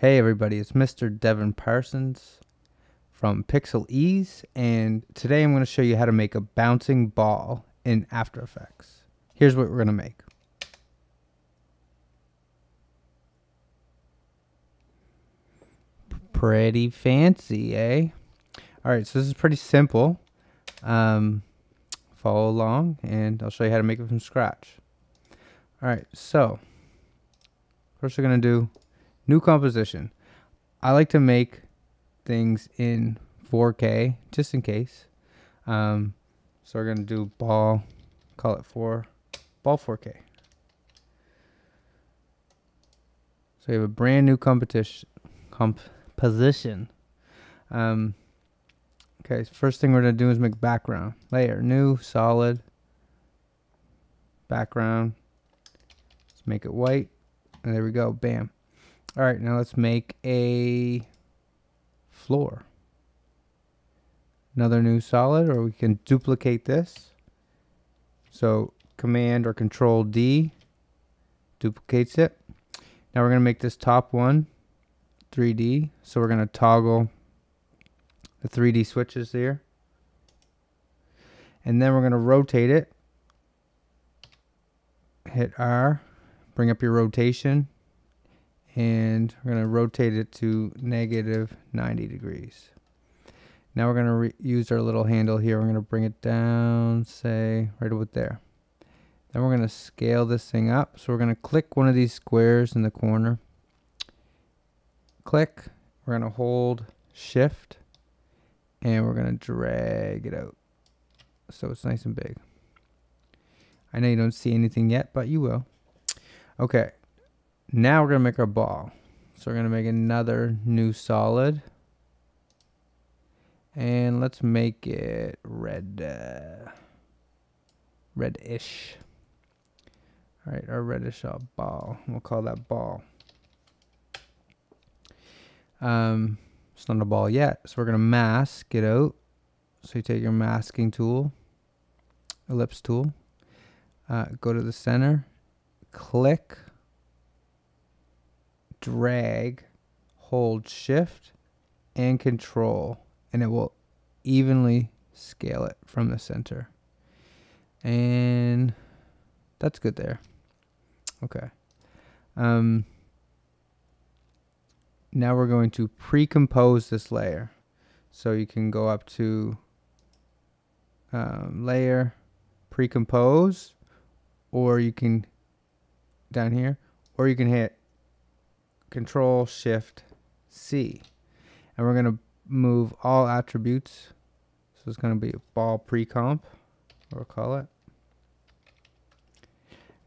Hey everybody, it's Mr. Devin Parsons from Pixel Ease, and today I'm going to show you how to make a bouncing ball in After Effects. Here's what we're going to make. Pretty fancy, eh? Alright, so this is pretty simple. Follow along and I'll show you how to make it from scratch. Alright, so first we're going to do new composition. I like to make things in 4K just in case. So we're going to do ball, call it ball 4K. So we have a brand new composition. Okay, so first thing we're going to do is make background. Layer, new, solid, background. Let's make it white. And there we go, bam. Alright, now let's make a floor. Another new solid, or we can duplicate this. So Command or Control D duplicates it. Now we're going to make this top one 3D. So we're going to toggle the 3D switches here. And then we're going to rotate it. Hit R, bring up your rotation. And we're going to rotate it to -90 degrees. Now we're going to use our little handle here. We're going to bring it down, say, right about there. Then we're going to scale this thing up. So we're going to click one of these squares in the corner. Click. We're going to hold Shift. And we're going to drag it out. So it's nice and big. I know you don't see anything yet, but you will. Okay. Now we're going to make our ball. So we're going to make another new solid. And let's make it red, reddish. All right, our reddish ball. We'll call that ball. It's not a ball yet, so we're going to mask it out. So you take your masking tool, ellipse tool, go to the center, click, drag, hold Shift and Control, and it will evenly scale it from the center. And that's good there. Okay. Now we're going to pre-compose this layer. So you can go up to layer, pre-compose, or you can down here, or you can hit Control Shift C, and we're going to move all attributes. So it's going to be a ball pre-comp, we'll call it.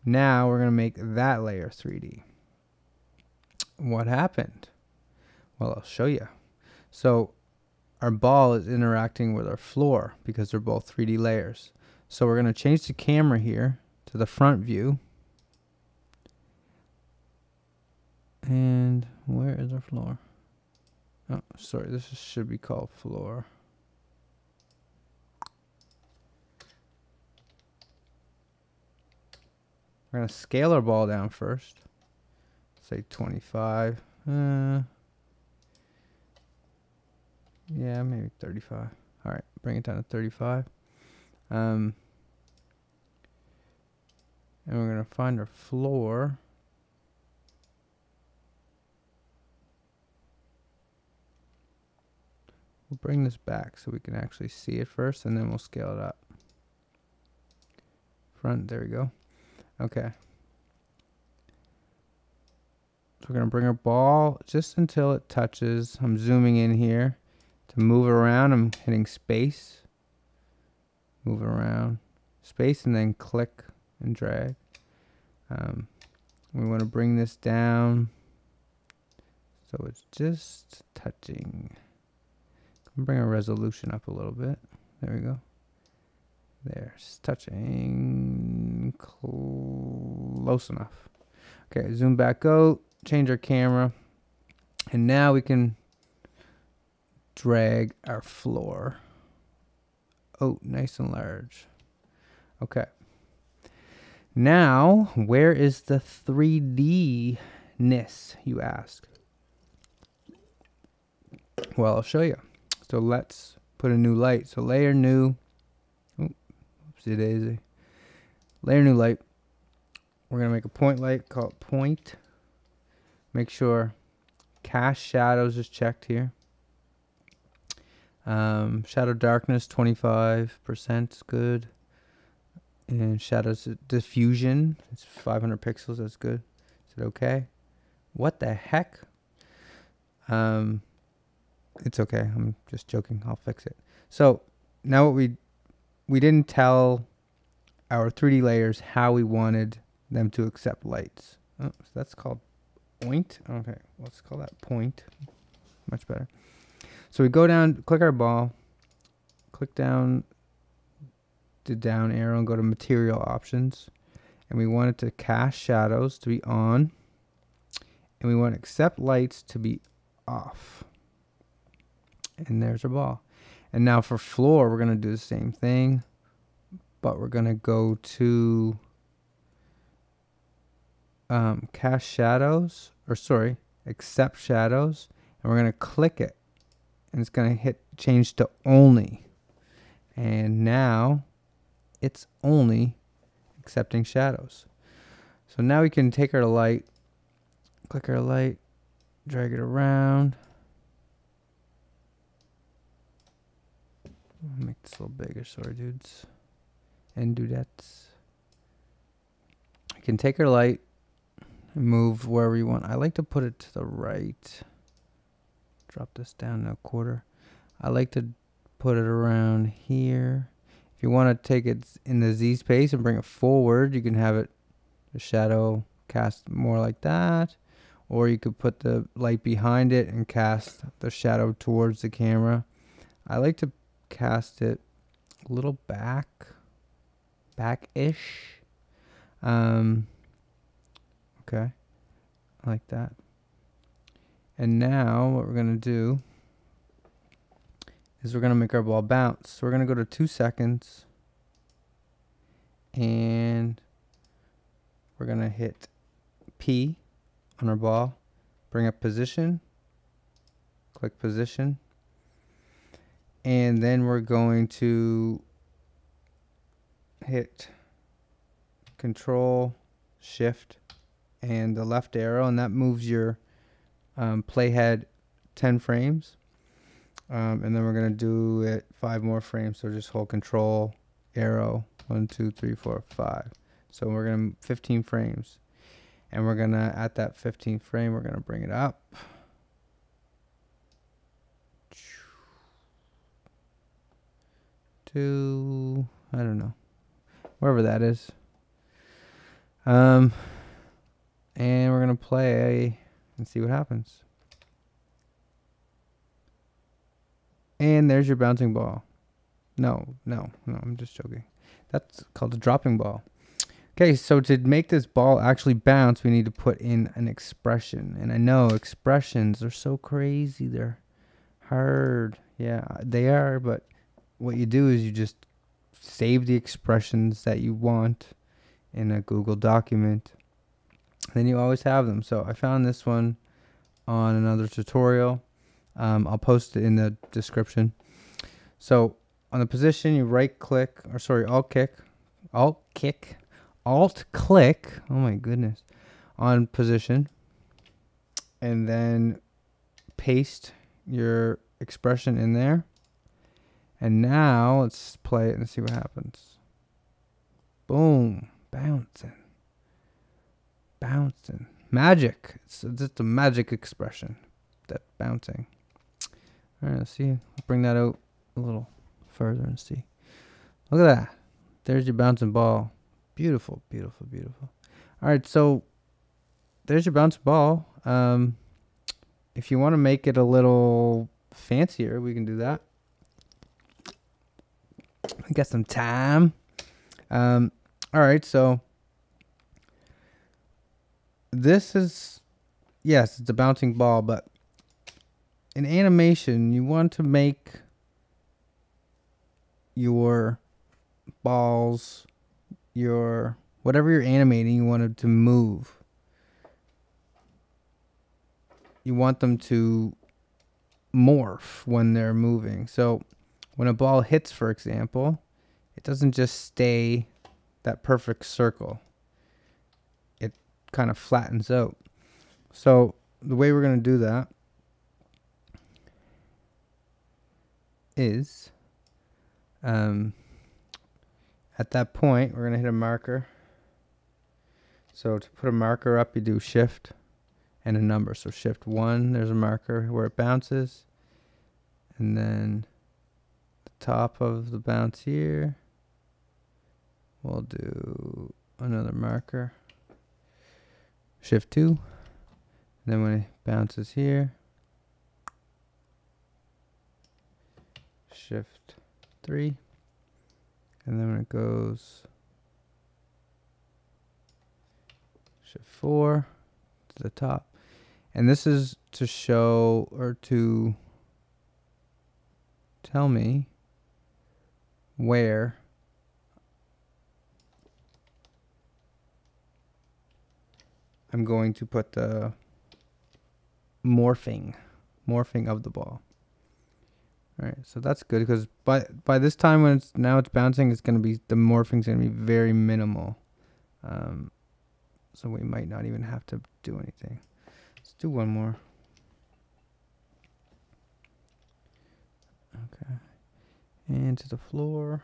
Now we're going to make that layer 3D. What happened? Well, I'll show you. So our ball is interacting with our floor because they're both 3D layers. So we're going to change the camera here to the front view. And where is our floor? Oh, sorry, this should be called floor. We're going to scale our ball down first. Say 25. Yeah, maybe 35. All right, bring it down to 35. And we're going to find our floor. We'll bring this back so we can actually see it first, and then we'll scale it up. Front, there we go. Okay. So we're going to bring our ball just until it touches. I'm zooming in here. To move it around, I'm hitting space. Move it around. Space, and then click and drag. We want to bring this down so it's just touching. Bring our resolution up a little bit. There we go. There's touching close enough. Okay, zoom back out, change our camera, and now we can drag our floor. Oh, nice and large. Okay. Now, where is the 3D-ness, you ask? Well, I'll show you. So let's put a new light. So layer new. Oh, oopsie daisy. Layer new light. We're going to make a point light, call it point. Make sure cast shadows is checked here. Shadow darkness 25% is good. And shadows diffusion, it's 500 pixels, that's good. Is it okay? What the heck? It's okay, I'm just joking, I'll fix it. So now what we didn't tell our 3D layers how we wanted them to accept lights. Oh, so that's called point. Okay, let's call that point. Much better. So we go down, click our ball, click down the down arrow and go to material options. And we want it to cast shadows to be on. And we want accept lights to be off. And there's our ball. And now for floor, we're going to do the same thing. But we're going to go to cast shadows. Or sorry, accept shadows. And we're going to click it. And it's going to hit change to only. And now it's only accepting shadows. So now we can take our light, click our light, drag it around. I'll make this a little bigger, sorry dudes and dudettes. I can take our light and move wherever you want. I like to put it to the right. Drop this down a quarter. I like to put it around here. If you want to take it in the Z space and bring it forward, you can have it the shadow cast more like that, or you could put the light behind it and cast the shadow towards the camera. I like to cast it a little back-ish. Okay, I like that. And now what we're going to do is we're going to make our ball bounce. So we're going to go to 2 seconds. And we're going to hit P on our ball. Bring up position. Click position. And then we're going to hit Control, Shift, and the left arrow. And that moves your playhead 10 frames. And then we're going to do it 5 more frames. So just hold Control, arrow, 1, 2, 3, 4, 5. So we're going to 15 frames. And we're going to, at that 15th frame, we're going to bring it up. To, I don't know, wherever that is. And we're going to play and see what happens. And there's your bouncing ball. No, I'm just joking. That's called a dropping ball. Okay, so to make this ball actually bounce, we need to put in an expression. And I know expressions are so crazy. They're hard. Yeah, they are. But what you do is you just save the expressions that you want in a Google document. Then you always have them. So I found this one on another tutorial. I'll post it in the description. So on the position, you right click, or sorry, alt click, oh my goodness, on position, and then paste your expression in there. And now let's play it and see what happens. Boom, bouncing. Magic. It's just a magic expression, that bouncing. All right, let's see. I'll bring that out a little further and see. Look at that. There's your bouncing ball. Beautiful, beautiful, beautiful. All right, so there's your bouncing ball. If you want to make it a little fancier, we can do that. We got some time. All right, so this is, yes, it's a bouncing ball, but in animation, you want to make your balls, your whatever you're animating, you want it to move. You want them to morph when they're moving. So when a ball hits, for example, it doesn't just stay that perfect circle. It kind of flattens out. So the way we're going to do that is at that point, we're going to hit a marker. So to put a marker up, you do shift and a number. So shift 1, there's a marker where it bounces. And then the top of the bounce here, we'll do another marker. Shift 2. And then when it bounces here, shift 3. And then when it goes, shift 4 to the top. And this is to show or to tell me where I'm going to put the morphing of the ball. All right, so that's good because by this time when it's bouncing, it's going to be, the morphing's going to be very minimal. So we might not even have to do anything. Let's do one more. Okay, and to the floor.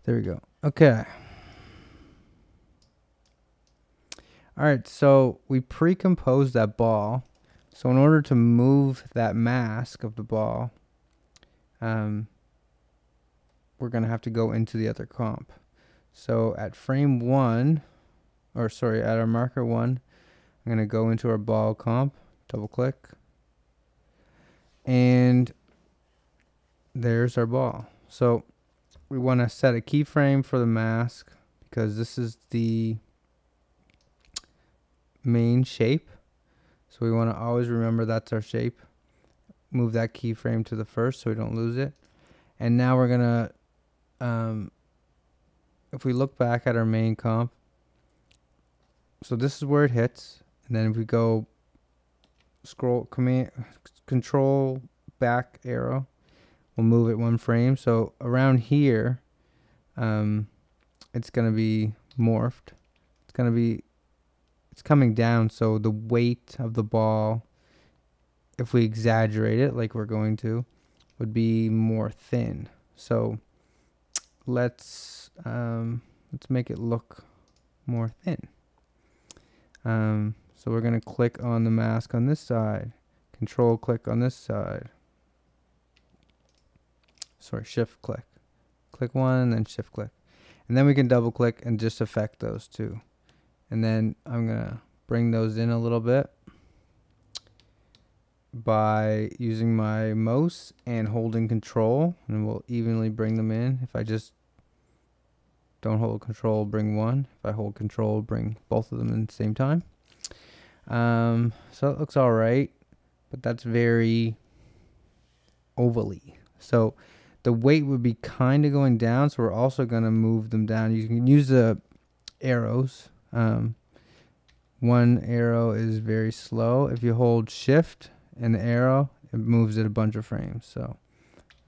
There we go. Okay. All right, so we pre-composed that ball. So in order to move that mask of the ball, we're going to have to go into the other comp. So at frame 1, or sorry, at our marker 1, I'm going to go into our ball comp, double click, and there's our ball. So we want to set a keyframe for the mask because this is the main shape. So we want to always remember that's our shape. Move that keyframe to the first so we don't lose it. And now we're going to, if we look back at our main comp, so this is where it hits. And then if we go scroll, control back arrow, we'll move it 1 frame. So around here, it's going to be morphed. It's coming down, so the weight of the ball, if we exaggerate it like we're going to, would be more thin. So let's make it look more thin. So we're going to click on the mask on this side, control click on this side. Sorry, shift click. Click 1 and then shift click. And then we can double click and just affect those two. And then I'm going to bring those in a little bit by using my mouse and holding control, and we'll evenly bring them in. If I just don't hold control, bring 1. If I hold control, bring both of them in at the same time. So it looks all right, but that's very ovally. So the weight would be kind of going down, so we're also going to move them down. You can use the arrows. One arrow is very slow. If you hold shift and the arrow, it moves it a bunch of frames. So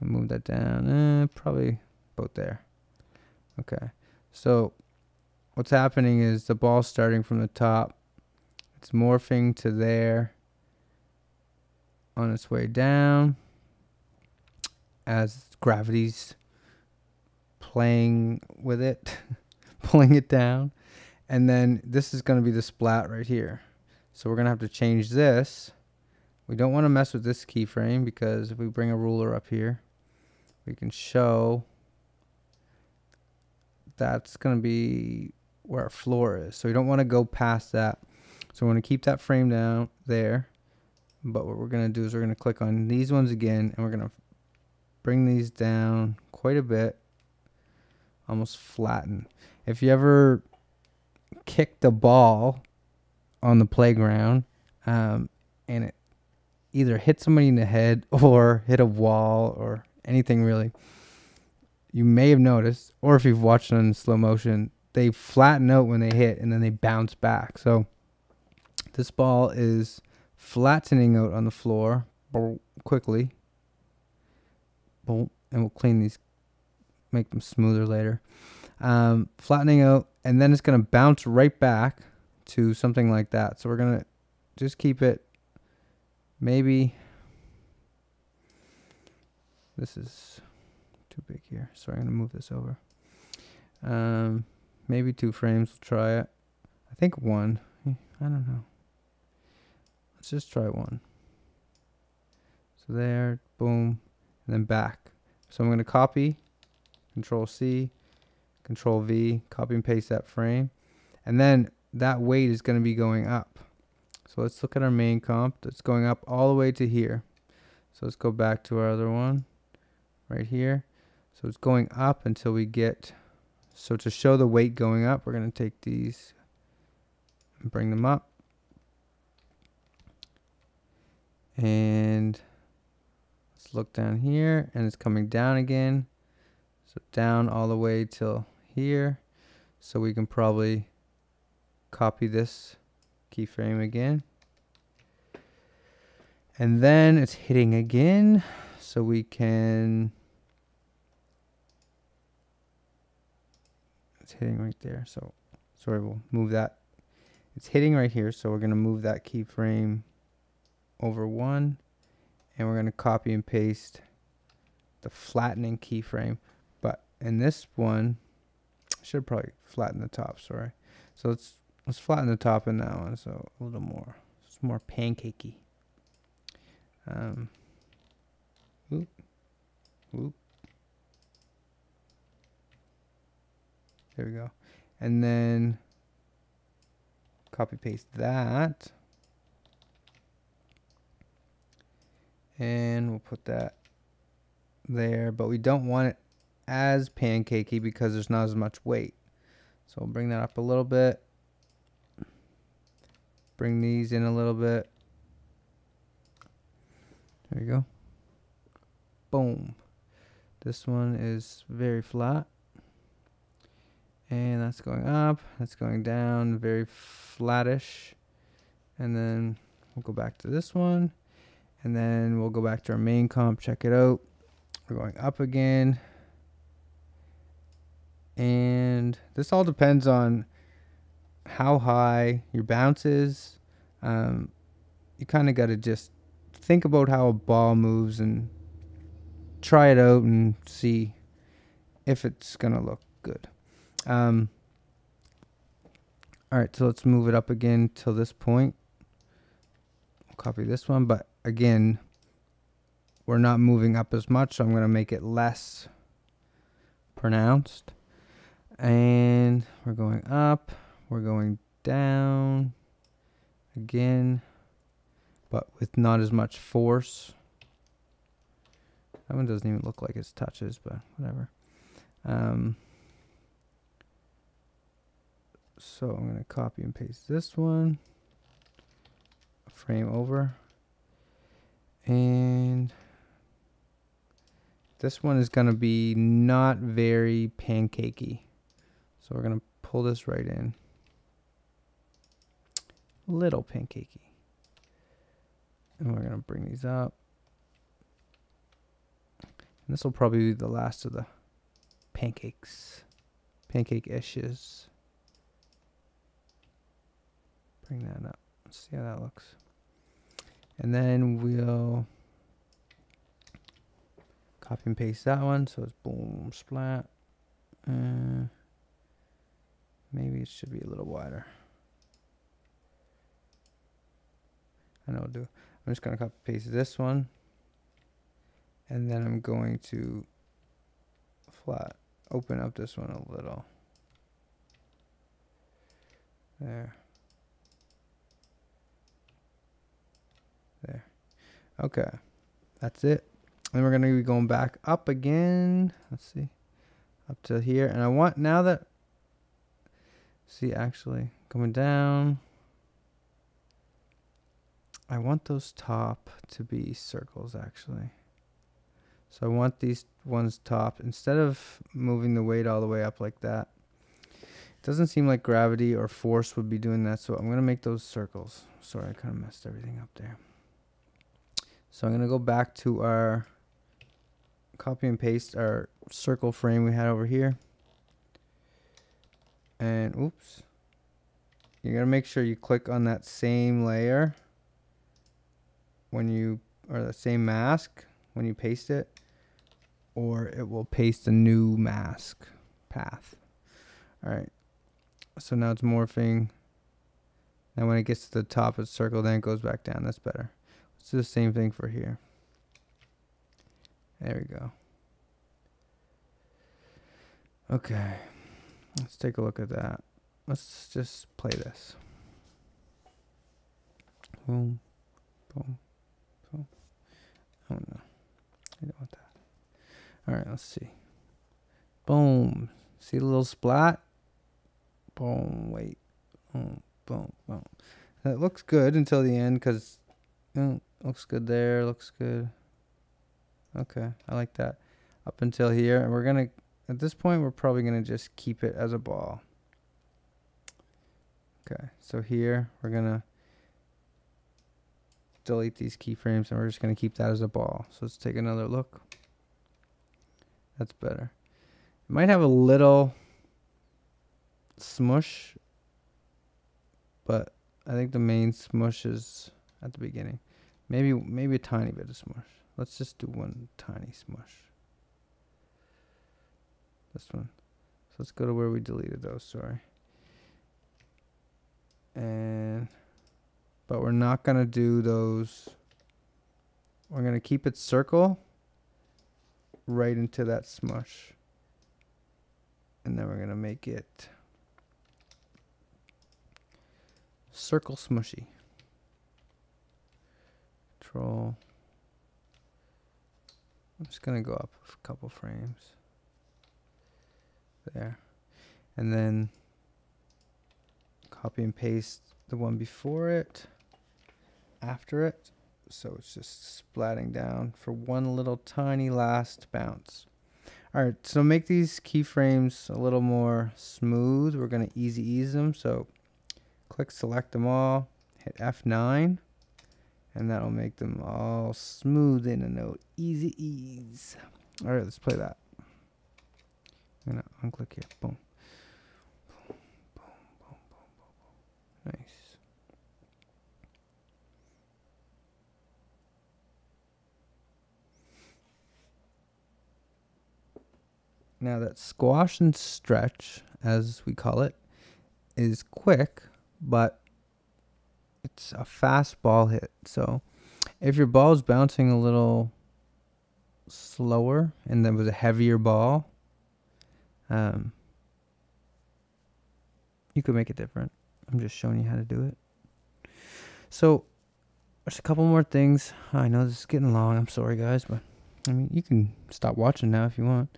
I'll move that down, probably about there. Okay, so what's happening is the ball's starting from the top. It's morphing to there on its way down as gravity's playing with it, pulling it down. And then this is going to be the splat right here. So we're going to have to change this. We don't want to mess with this keyframe because if we bring a ruler up here, we can show that's going to be where our floor is. So we don't want to go past that. So we're going to keep that frame down there. But what we're going to do is we're going to click on these ones again, and we're going to bring these down quite a bit, almost flatten. If you ever kick the ball on the playground and it either hit somebody in the head or hit a wall or anything really, you may have noticed, or if you've watched it in slow motion, they flatten out when they hit and then they bounce back. So this ball is flattening out on the floor quickly. Boom, and we'll clean these, make them smoother later. Flattening out, and then it's going to bounce right back to something like that. So we're going to just keep it, maybe, this is too big here, so I'm going to move this over. Maybe 2 frames, we'll try it. I think 1, I don't know. Let's just try 1. So there, boom, and then back. So I'm going to copy, Control C, Control V, copy and paste that frame. And then that weight is going to be going up. So let's look at our main comp. It's going up all the way to here. So let's go back to our other one right here. So it's going up until we get, so to show the weight going up, we're going to take these and bring them up. And let's look down here, and it's coming down again. So down all the way till here. So we can probably copy this keyframe again. And then it's hitting again. So we can, it's hitting right there. So sorry, we'll move that. It's hitting right here. So we're going to move that keyframe over 1. And we're going to copy and paste the flattening keyframe. But in this one, I should probably flatten the top, sorry. So let's flatten the top in that one, so a little more. It's more pancakey. Whoop, whoop. There we go. And then copy paste that. And we'll put that there, but we don't want it as pancakey because there's not as much weight. So we'll bring that up a little bit. Bring these in a little bit. There you go. Boom. This one is very flat. And that's going up. That's going down. Very flattish. And then we'll go back to this one. And then we'll go back to our main comp. Check it out. We're going up again. And this all depends on how high your bounce is. You kind of got to just think about how a ball moves and try it out and see if it's going to look good. All right, so let's move it up again till this point. I'll copy this one, but again, we're not moving up as much, so I'm going to make it less pronounced. And we're going up, we're going down again, but with not as much force. That one doesn't even look like it's touches, but whatever. So I'm going to copy and paste this one, frame over, and this one is going to be not very pancakey. So we're going to pull this right in. A little pancakey. And we're going to bring these up. And this will probably be the last of the pancakes. Pancake-ishes. Bring that up. Let's see how that looks. And then we'll copy and paste that one. So it's boom, splat. Maybe it should be a little wider. I know I'll do. I'm just going to copy and paste this one. And then I'm going to open up this one a little. There. There. Okay. That's it. And we're going to be going back up again. Let's see. Up to here. And I want, now that, see, actually, coming down, I want those top to be circles, actually. So I want these ones top. Instead of moving the weight all the way up like that, it doesn't seem like gravity or force would be doing that. So I'm going to make those circles. Sorry, I kind of messed everything up there. So So I'm going to go back to our copy and paste our circle frame we had over here. And oops. You're going to make sure you click on that same layer when you, or the same mask when you paste it, or it will paste a new mask path. Alright. So now it's morphing. And when it gets to the top of the circle, then it goes back down. That's better. Let's do the same thing for here. There we go. Okay. Let's take a look at that. Let's just play this. Boom, boom, boom. Oh no, I don't want that. All right, let's see. Boom. See the little splat? Boom. Wait. Boom, boom, boom. That looks good until the end, because looks good there. Looks good. Okay, I like that. Up until here, and we're gonna. At this point, we're probably gonna just keep it as a ball. Okay, so here we're gonna delete these keyframes and we're just gonna keep that as a ball. So let's take another look. That's better. It might have a little smush, but I think the main smush is at the beginning. Maybe a tiny bit of smush. Let's just do one tiny smush. This one. So let's go to where we deleted those, sorry. But we're not gonna do those. We're gonna keep it circle right into that smush. And then we're gonna make it circle smushy. Control. I'm just gonna go up a couple frames. There. And then copy and paste the one before it, after it. So it's just splatting down for one little tiny last bounce. Alright, so make these keyframes a little more smooth. We're going to easy ease them. So click select them all, hit F9, and that'll make them all smooth in a note. Easy ease. Alright, let's play that. I'm going to unclick here. Boom. Boom, boom, boom, boom, boom. Nice. Now that squash and stretch, as we call it, is quick, but it's a fast ball hit. So if your ball is bouncing a little slower and there was a heavier ball, you could make it different. I'm just showing you how to do it. So there's a couple more things. I know this is getting long. I'm sorry, guys, but I mean, you can stop watching now if you want.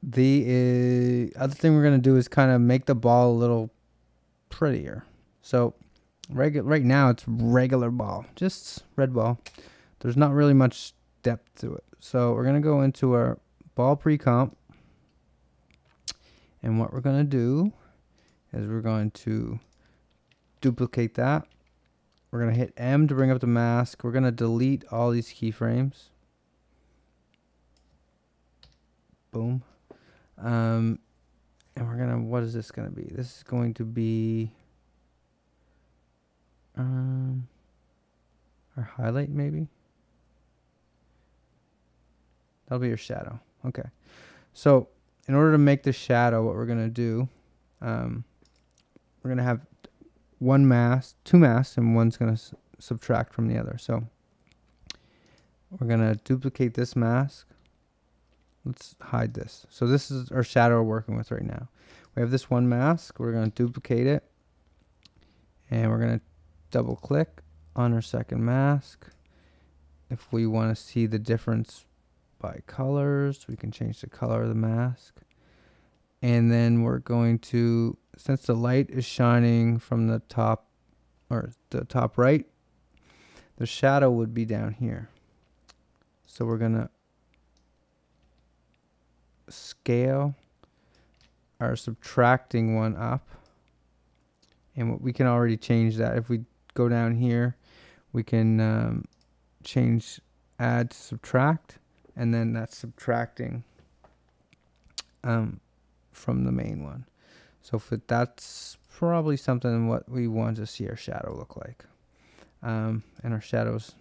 The other thing we're going to do is kind of make the ball a little prettier. So right now it's regular ball, just red ball. There's not really much depth to it. So we're going to go into our ball pre-comp. And what we're going to do is we're going to duplicate that. We're going to hit M to bring up the mask. We're going to delete all these keyframes. Boom. And we're going to, what is this going to be? This is going to be our highlight maybe. That'll be your shadow. Okay. So in order to make the shadow, what we're going to do, we're going to have one mask, two masks, and one's going to subtract from the other. So we're going to duplicate this mask. Let's hide this. So this is our shadow we're working with right now. We have this one mask. We're going to duplicate it. And we're going to double click on our second mask. If we want to see the difference by colors, we can change the color of the mask. And then we're going to, since the light is shining from the top, or the top right, the shadow would be down here. So we're going to scale our subtracting one up. And we can already change that. If we go down here, we can change add to subtract, and then that's subtracting from the main one. So that's probably something what we want to see our shadow look like. And our shadow's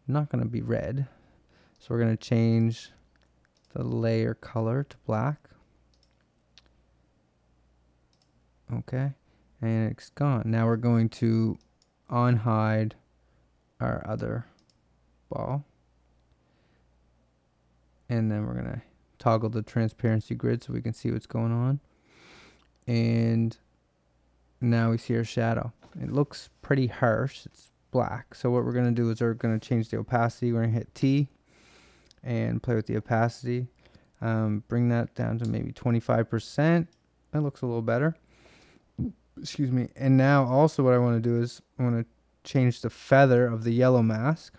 not going to be red, so we're going to change the layer color to black. Okay, and it's gone. Now we're going to unhide our other ball, and then we're going to toggle the transparency grid so we can see what's going on. And now we see our shadow. It looks pretty harsh. It's black. So what we're going to do is we're going to change the opacity. We're going to hit T and play with the opacity. Bring that down to maybe 25%. That looks a little better. Excuse me. And now also what I want to do is I want to change the feather of the yellow mask.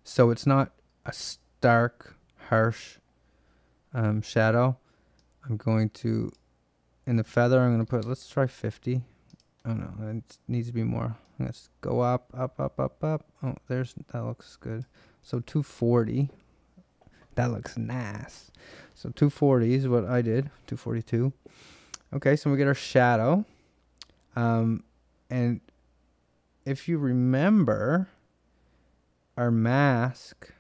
So it's not a stark, harsh shadow. I'm going to, in the feather, I'm going to put, let's try 50. Oh no, it needs to be more. Let's go up, up, up, up, up. Oh, that looks good. So 240. That looks nice. So 240 is what I did. 242. Okay, so we get our shadow. And if you remember, our mask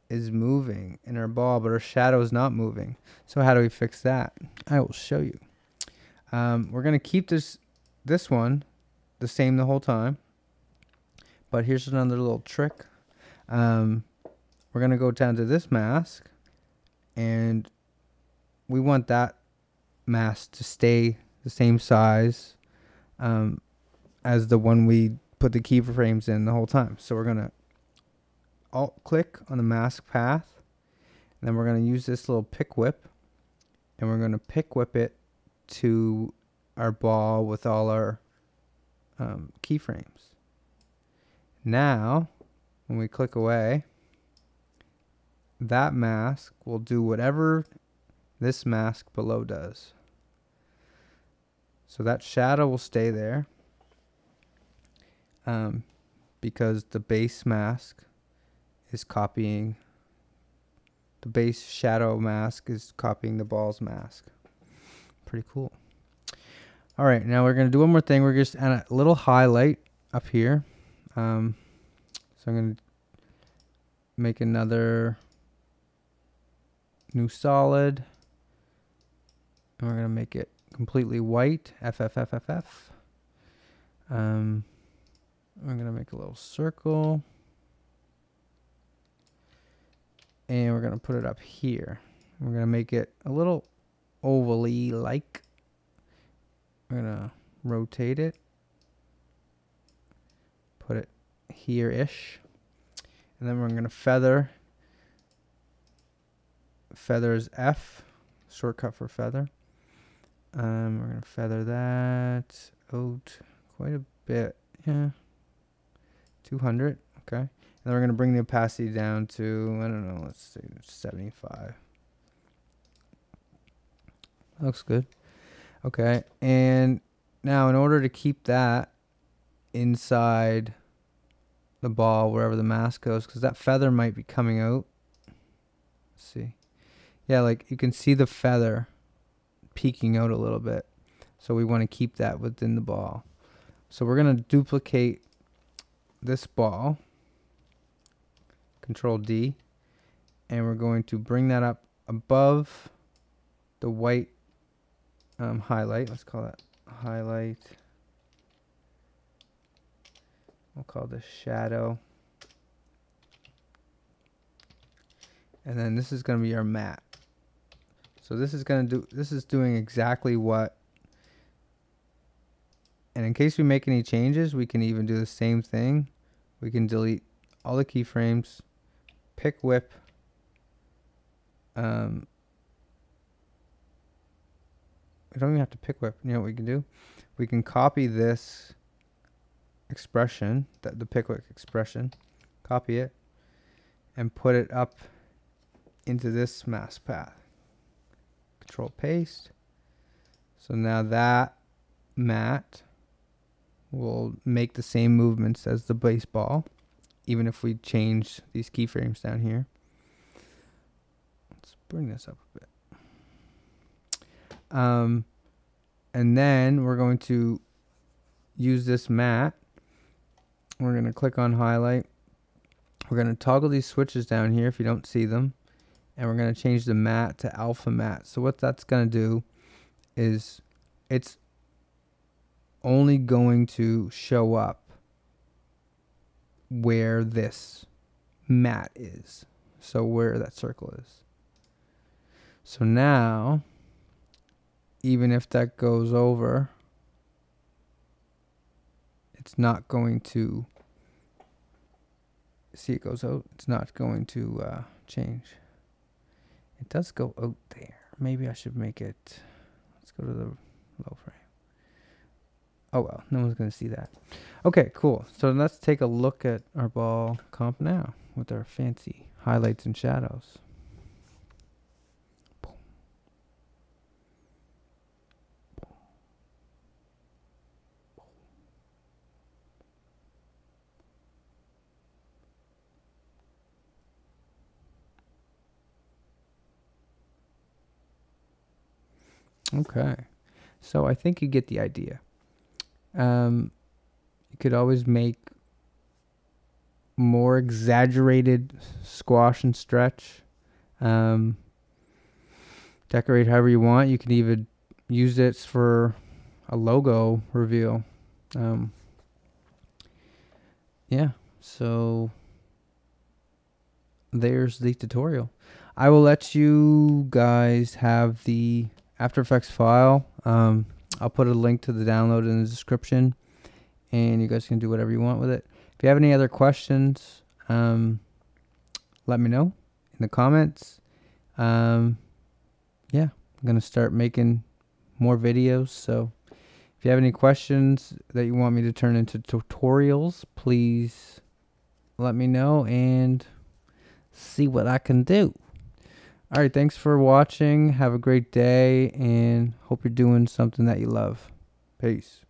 is moving in our ball, but our shadow is not moving. So how do we fix that? I will show you. We're going to keep this one the same the whole time. But here's another little trick. We're going to go down to this mask, and we want that mask to stay the same size as the one we put the keyframes in the whole time. So we're going to alt click on the mask path, and then we're going to use this little pick whip, and we're going to pick whip it to our ball with all our keyframes. Now when we click away, that mask will do whatever this mask below does. So that shadow will stay there because the base mask is copying, the base shadow mask is copying the ball's mask. Pretty cool. All right, now we're going to do one more thing. We're just add a little highlight up here. So I'm going to make another new solid, and we're going to make it completely white. FFFFF. We're going to make a little circle, and we're going to put it up here. We're going to make it a little ovally like. We're going to rotate it, put it here-ish, and then we're going to feather. Feather is F, shortcut for feather. We're going to feather that out quite a bit. Yeah, 200. Okay. And then we're going to bring the opacity down to, I don't know, let's say 75. Looks good. Okay. And now in order to keep that inside the ball, wherever the mask goes, because that feather might be coming out. Let's see. Yeah, like you can see the feather peeking out a little bit. So we want to keep that within the ball. So we're going to duplicate this ball, Control D, and we're going to bring that up above the white highlight. Let's call that highlight. We'll call this shadow. And then this is going to be our matte. So this is going to do, this is doing exactly what, and in case we make any changes, we can even do the same thing. We can delete all the keyframes, pick whip, we don't even have to pick whip. You know what we can do? We can copy this expression, the pick whip expression, copy it, and put it up into this mask path. Control paste. So now that matte will make the same movements as the baseball, even if we change these keyframes down here. Let's bring this up a bit. And then we're going to use this matte. We're going to click on highlight. We're going to toggle these switches down here if you don't see them. And we're going to change the matte to alpha matte. So what that's going to do is it's only going to show up where this matte is. So where that circle is. So now, even if that goes over, it's not going to, see it goes out, it's not going to change. It does go out there. Maybe I should make it, let's go to the low frame. Oh well, no one's going to see that. Okay, cool. So let's take a look at our ball comp now with our fancy highlights and shadows. Okay, so I think you get the idea. You could always make more exaggerated squash and stretch. Decorate however you want. You can even use it for a logo reveal. Yeah, so there's the tutorial. I will let you guys have the After Effects file. I'll put a link to the download in the description, and you guys can do whatever you want with it. If you have any other questions, let me know in the comments. Yeah, I'm going to start making more videos, so if you have any questions that you want me to turn into tutorials, please let me know and see what I can do. All right, thanks for watching. Have a great day, and hope you're doing something that you love. Peace.